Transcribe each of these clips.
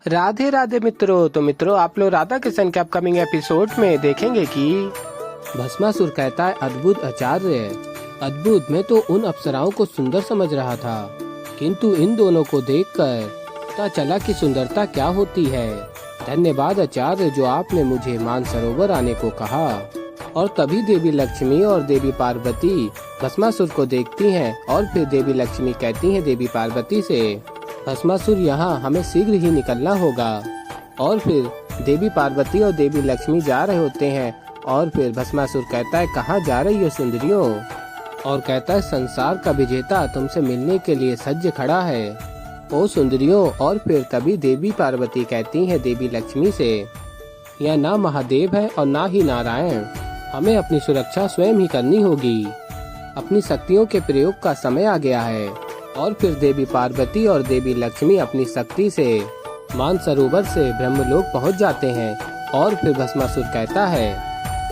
राधे राधे मित्रों। तो मित्रों, आप लोग राधा कृष्ण के अपकमिंग एपिसोड में देखेंगे कि भस्मासुर कहता है अद्भुत आचार्य। अद्भुत, मैं तो उन अप्सराओं को सुंदर समझ रहा था, किंतु इन दोनों को देखकर पता चला कि सुंदरता क्या होती है। धन्यवाद आचार्य, जो आपने मुझे मानसरोवर आने को कहा। और तभी देवी लक्ष्मी और देवी पार्वती भस्मासुर को देखती हैं और फिर देवी लक्ष्मी कहती हैं देवी पार्वती से, भस्मासुर यहाँ हमें शीघ्र ही निकलना होगा। और फिर देवी पार्वती और देवी लक्ष्मी जा रहे होते हैं और फिर भस्मासुर कहता है, कहाँ जा रही हो सुंदरियों? और कहता है, संसार का विजेता तुमसे मिलने के लिए सज्ज खड़ा है ओ सुंदरियों। और फिर तभी देवी पार्वती कहती हैं देवी लक्ष्मी से, यह ना महादेव है और ना ही नारायण, हमें अपनी सुरक्षा स्वयं ही करनी होगी। अपनी शक्तियों के प्रयोग का समय आ गया है। और फिर देवी पार्वती और देवी लक्ष्मी अपनी शक्ति से मानसरोवर से ब्रह्मलोक पहुंच जाते हैं। और फिर भस्मासुर कहता है,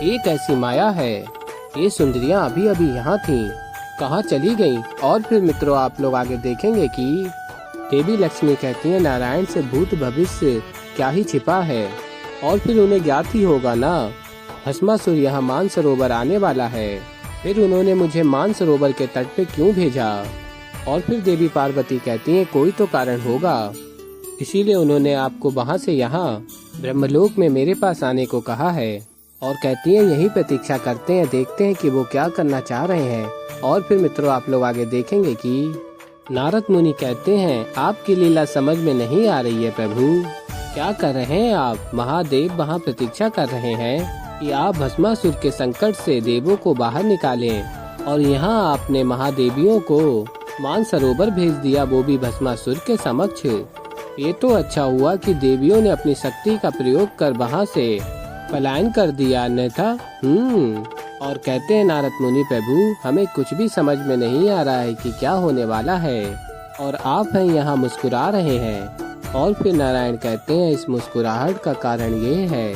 एक ऐसी माया है, ये सुंदरियां अभी अभी यहाँ थीं, कहाँ चली गईं? और फिर मित्रों, आप लोग आगे देखेंगे कि देवी लक्ष्मी कहती है, नारायण से भूत भविष्य क्या ही छिपा है, और फिर उन्हें ज्ञात ही होगा ना, भस्मासुर यहाँ मानसरोवर आने वाला है। फिर उन्होंने मुझे मानसरोवर के तट पे क्यों भेजा? और फिर देवी पार्वती कहती हैं, कोई तो कारण होगा, इसीलिए उन्होंने आपको वहाँ से यहाँ ब्रह्मलोक में मेरे पास आने को कहा है। और कहती हैं, यही प्रतीक्षा करते हैं, देखते हैं कि वो क्या करना चाह रहे हैं। और फिर मित्रों, आप लोग आगे देखेंगे कि नारद मुनि कहते हैं, आपकी लीला समझ में नहीं आ रही है प्रभु, क्या कर रहे हैं आप? महादेव वहाँ प्रतीक्षा कर रहे हैं कि आप भस्मासुर के संकट से देवों को बाहर निकालें, और यहाँ आपने महादेवियों को मानसरोवर भेज दिया, वो भी भस्मासुर के समक्ष। ये तो अच्छा हुआ कि देवियों ने अपनी शक्ति का प्रयोग कर वहाँ से पलायन कर दिया, अन्यथा और कहते हैं, नारद मुनि प्रभु, हमें कुछ भी समझ में नहीं आ रहा है कि क्या होने वाला है, और आप हैं यहाँ मुस्कुरा रहे हैं। और फिर नारायण कहते हैं, इस मुस्कुराहट का कारण ये है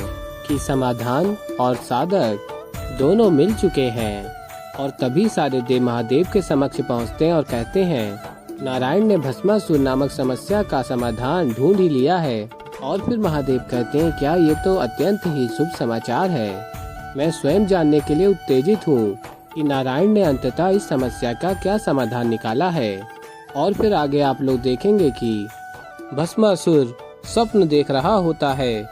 कि समाधान और साधक दोनों मिल चुके हैं। और तभी सारे देव महादेव के समक्ष पहुँचते हैं और कहते हैं, नारायण ने भस्मासुर नामक समस्या का समाधान ढूंढ ही लिया है। और फिर महादेव कहते हैं, क्या ये तो अत्यंत ही शुभ समाचार है। मैं स्वयं जानने के लिए उत्तेजित हूँ कि नारायण ने अंततः इस समस्या का क्या समाधान निकाला है। और फिर आगे आप लोग देखेंगे कि भस्मासुर स्वप्न देख रहा होता है,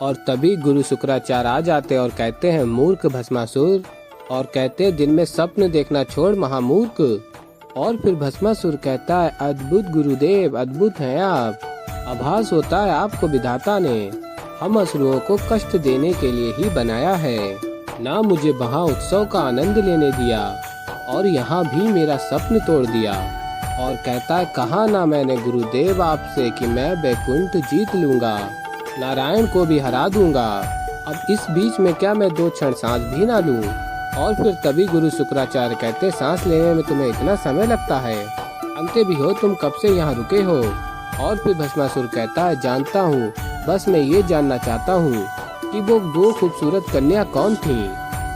और तभी गुरु शुक्राचार्य आ जाते और कहते हैं, मूर्ख भस्मासुर, और कहते हैं, दिन में स्वप्न देखना छोड़ महामूर्ख। और फिर भस्मासुर कहता है, अद्भुत गुरुदेव, अद्भुत हैं आप, आभास होता है आपको विधाता ने हम असुरों को कष्ट देने के लिए ही बनाया है, ना मुझे वहाँ उत्सव का आनंद लेने दिया, और यहाँ भी मेरा स्वप्न तोड़ दिया। और कहता है, कहा ना मैंने गुरुदेव आपसे कि मैं बैकुंठ जीत लूंगा, नारायण को भी हरा दूंगा, अब इस बीच में क्या मैं 2 क्षण सांस भी ना लूं? और फिर तभी गुरु शुक्राचार्य कहते, सांस लेने में तुम्हें इतना समय लगता है, अंते भी हो तुम कब से यहाँ रुके हो? और फिर भस्मासुर कहता है, जानता हूँ, बस मैं ये जानना चाहता हूँ कि वो 2 खूबसूरत कन्या कौन थी,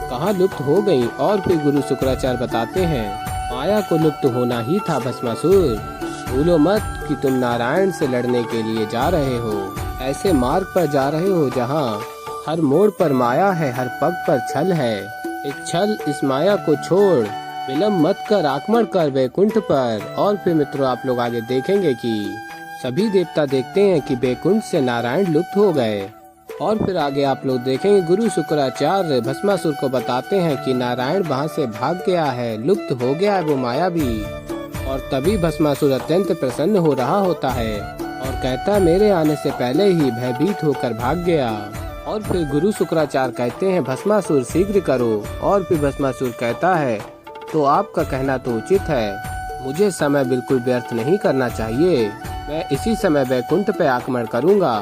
कहाँ लुप्त हो गयी? और फिर गुरु शुक्राचार्य बताते हैं, माया को लुप्त होना ही था भस्मासुर, भूलो मत कि तुम नारायण से लड़ने के लिए जा रहे हो, ऐसे मार्ग पर जा रहे हो जहाँ हर मोड़ पर माया है, हर पग पर छल है। एक छल, इस माया को छोड़, विलम्ब मत कर, आक्रमण कर बैकुंठ पर। और फिर मित्रों, आप लोग आगे देखेंगे कि सभी देवता देखते हैं कि बैकुंठ से नारायण लुप्त हो गए। और फिर आगे आप लोग देखेंगे, गुरु शुक्राचार्य भस्मासुर को बताते हैं कि नारायण वहाँ से भाग गया है, लुप्त हो गया है वो माया भी। और तभी भस्मासुर अत्यंत प्रसन्न हो रहा होता है और कहता, मेरे आने से पहले ही भयभीत होकर भाग गया। और फिर गुरु शुक्राचार्य कहते हैं, भस्मासुर शीघ्र करो। और फिर भस्मासुर कहता है, तो आपका कहना तो उचित है, मुझे समय बिल्कुल व्यर्थ नहीं करना चाहिए, मैं इसी समय बैकुंठ पे आक्रमण करूंगा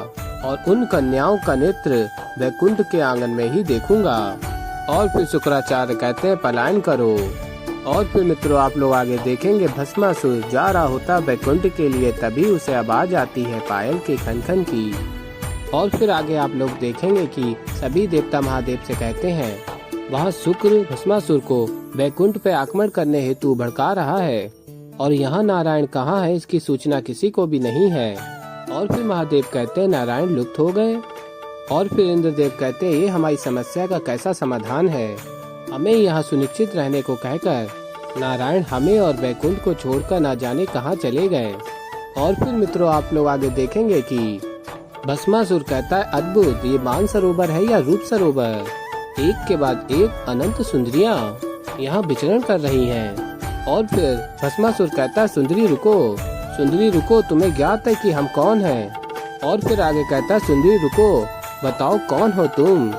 और उन कन्याओं का नेत्र बैकुंठ के आंगन में ही देखूंगा। और फिर शुक्राचार्य कहते हैं, पलायन करो। और फिर मित्रों, आप लोग आगे देखेंगे, भस्मासुर जा रहा होता बैकुंठ के लिए, तभी उसे आवाज आती है पायल के खन खन की। और फिर आगे आप लोग देखेंगे कि सभी देवता महादेव से कहते हैं, वहाँ शुक्र भस्मासुर को बैकुंठ पे आक्रमण करने हेतु भड़का रहा है, और यहाँ नारायण कहाँ है इसकी सूचना किसी को भी नहीं है। और फिर महादेव कहते हैं नारायण लुप्त हो गए। और फिर इंद्रदेव कहते हैं ये हमारी समस्या का कैसा समाधान है। हमें यहाँ सुनिश्चित रहने को कहकर नारायण हमें और वैकुंठ को छोड़कर ना जाने कहाँ चले गए। और फिर मित्रों आप लोग आगे देखेंगे कि भस्मासुर कहता है अद्भुत, ये मान सरोवर है या रूप सरोवर। एक के बाद एक अनंत सुंदरियाँ यहाँ विचरण कर रही हैं। और फिर भस्मासुर कहता है सुंदरी रुको, तुम्हें ज्ञात है कि हम कौन हैं। और फिर आगे कहता है सुंदरी रुको, बताओ कौन हो तुम।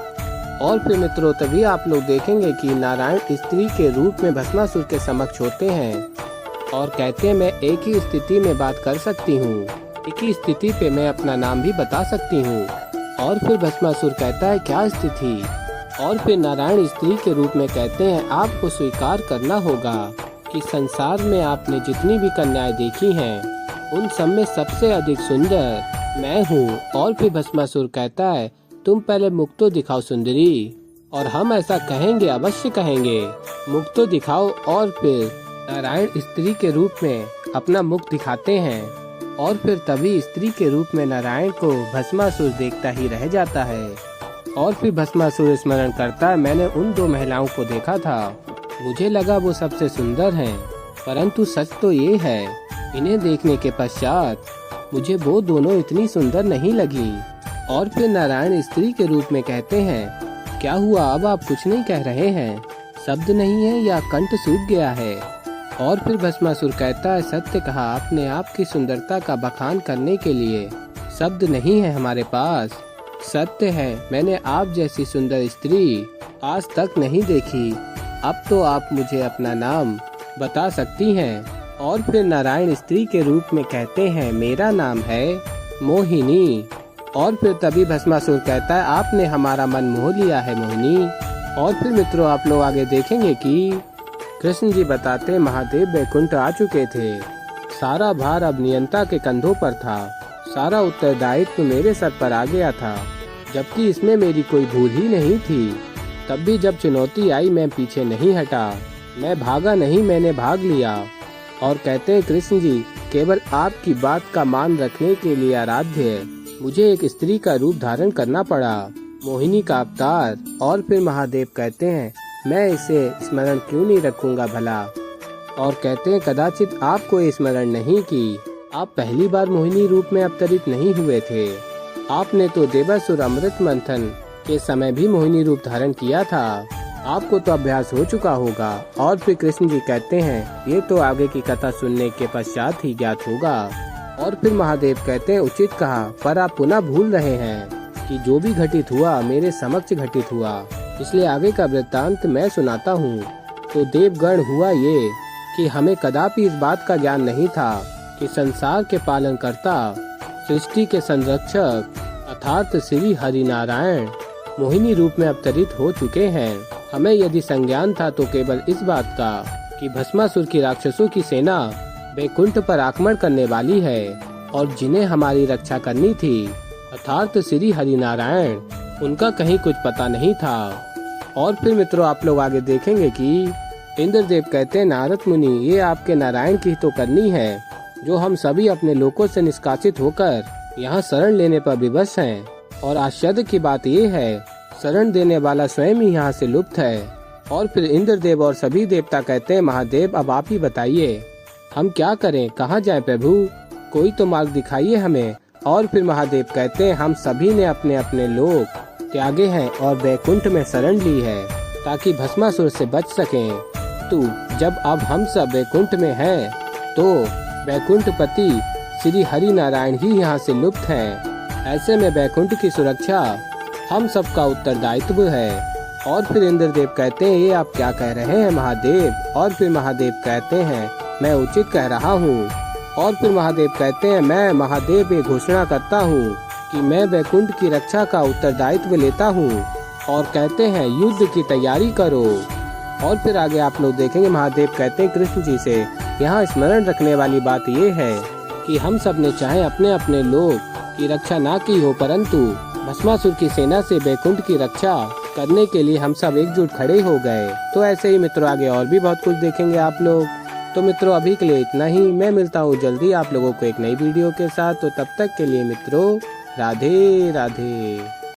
और फिर मित्रों तभी आप लोग देखेंगे कि नारायण स्त्री के रूप में भस्मासुर के समक्ष होते हैं और कहते हैं मैं एक ही स्थिति में बात कर सकती हूँ, एक ही स्थिति पे मैं अपना नाम भी बता सकती हूँ। और फिर भस्मासुर कहता है क्या स्थिति। और फिर नारायण स्त्री के रूप में कहते हैं आपको स्वीकार करना होगा कि संसार में आपने जितनी भी कन्याएं देखी हैं उन सब में सबसे अधिक सुंदर मैं हूँ। और फिर भस्मासुर कहता है तुम पहले मुख तो दिखाओ सुंदरी। और हम ऐसा कहेंगे, अवश्य कहेंगे, मुख तो दिखाओ। और फिर नारायण स्त्री के रूप में अपना मुख दिखाते हैं और फिर तभी स्त्री के रूप में नारायण को भस्मासुर देखता ही रह जाता है। और फिर भस्मासुर स्मरण करता है मैंने उन दो महिलाओं को देखा था, मुझे लगा वो सबसे सुंदर हैं, परंतु सच तो ये है इन्हें देखने के पश्चात मुझे वो दोनों इतनी सुंदर नहीं लगी। और फिर नारायण स्त्री के रूप में कहते हैं क्या हुआ, अब आप कुछ नहीं कह रहे हैं, शब्द नहीं है या कंठ सूख गया है। और फिर भस्मासुर कहता है सत्य कहा आपने, आपकी सुंदरता का बखान करने के लिए शब्द नहीं है हमारे पास। सत्य है मैंने आप जैसी सुंदर स्त्री आज तक नहीं देखी। अब तो आप मुझे अपना नाम बता सकती हैं। और फिर नारायण स्त्री के रूप में कहते हैं मेरा नाम है मोहिनी। और फिर तभी भस्मासुर कहता है आपने हमारा मन मोह लिया है मोहिनी। और फिर मित्रों आप लोग आगे देखेंगे कि कृष्ण जी बताते महादेव वैकुंठ आ चुके थे, सारा भार अब नियंता के कंधों पर था, सारा उत्तरदायित्व मेरे सर पर आ गया था, जबकि इसमें मेरी कोई भूल ही नहीं थी। तब भी जब चुनौती आई मैं पीछे नहीं हटा, मैं भागा नहीं, मैंने भाग लिया। और कहते हैं कृष्ण जी केवल आपकी बात का मान रखने के लिए आराध्य है मुझे एक स्त्री का रूप धारण करना पड़ा, मोहिनी का अवतार। और फिर महादेव कहते हैं मैं इसे स्मरण क्यों नहीं रखूंगा भला। और कहते हैं कदाचित आपको ये स्मरण नहीं कि आप पहली बार मोहिनी रूप में अवतरित नहीं हुए थे, आपने तो देवासुर अमृत मंथन के समय भी मोहिनी रूप धारण किया था, आपको तो अभ्यास हो चुका होगा। और फिर कृष्ण जी कहते हैं ये तो आगे की कथा सुनने के पश्चात ही ज्ञात होगा। और फिर महादेव कहते हैं उचित कहा, पर आप पुनः भूल रहे हैं कि जो भी घटित हुआ मेरे समक्ष घटित हुआ, इसलिए आगे का वृत्तांत मैं सुनाता हूँ। तो देवगण हुआ ये कि हमें कदापि इस बात का ज्ञान नहीं था कि संसार के पालन करता, सृष्टि के संरक्षक अर्थात श्री हरि नारायण मोहिनी रूप में अवतरित हो चुके हैं। हमें यदि संज्ञान था तो केवल इस बात का कि भस्मासुर की राक्षसों की सेना वैकुंठ पर आक्रमण करने वाली है और जिन्हें हमारी रक्षा करनी थी अर्थात श्री हरि नारायण, उनका कहीं कुछ पता नहीं था। और फिर मित्रों आप लोग आगे देखेंगे कि इंद्रदेव कहते हैं नारद मुनि ये आपके नारायण की तो करनी है जो हम सभी अपने लोकों से निष्कासित होकर यहाँ शरण लेने पर विवश हैं। और आश्चर्य की बात ये है शरण देने वाला स्वयं ही यहाँ से लुप्त है। और फिर इंद्रदेव और सभी देवता कहते हैं महादेव अब आप ही बताइए हम क्या करें, कहाँ जाएं प्रभु, कोई तो मार्ग दिखाइए हमें। और फिर महादेव कहते हैं हम सभी ने अपने अपने लोक त्यागे हैं और वैकुंठ में शरण ली है ताकि भस्मासुर से बच सकें। तो जब अब हम सब वैकुंठ में हैं तो वैकुंठपति श्री हरि नारायण ही यहाँ से लुप्त हैं। ऐसे में वैकुंठ की सुरक्षा हम सबका उत्तरदायित्व है। और फिर इंद्रदेव कहते हैं ये आप क्या कह रहे हैं महादेव। और फिर महादेव कहते हैं मैं उचित कह रहा हूँ। और फिर महादेव कहते हैं मैं महादेव ये घोषणा करता हूँ कि मैं वैकुंठ की रक्षा का उत्तरदायित्व लेता हूँ। और कहते हैं युद्ध की तैयारी करो। और फिर आगे आप लोग देखेंगे महादेव कहते हैं कृष्ण जी से यहाँ स्मरण रखने वाली बात ये है कि हम सब ने चाहे अपने अपने लोग की रक्षा ना की हो, परंतु भस्मासुर की सेना से वैकुंठ की रक्षा करने के लिए हम सब एकजुट खड़े हो गए। तो ऐसे ही मित्रों आगे और भी बहुत कुछ देखेंगे आप लोग। तो मित्रों अभी के लिए इतना ही। मैं मिलता हूँ जल्दी आप लोगों को एक नई वीडियो के साथ। तो तब तक के लिए मित्रों राधे राधे।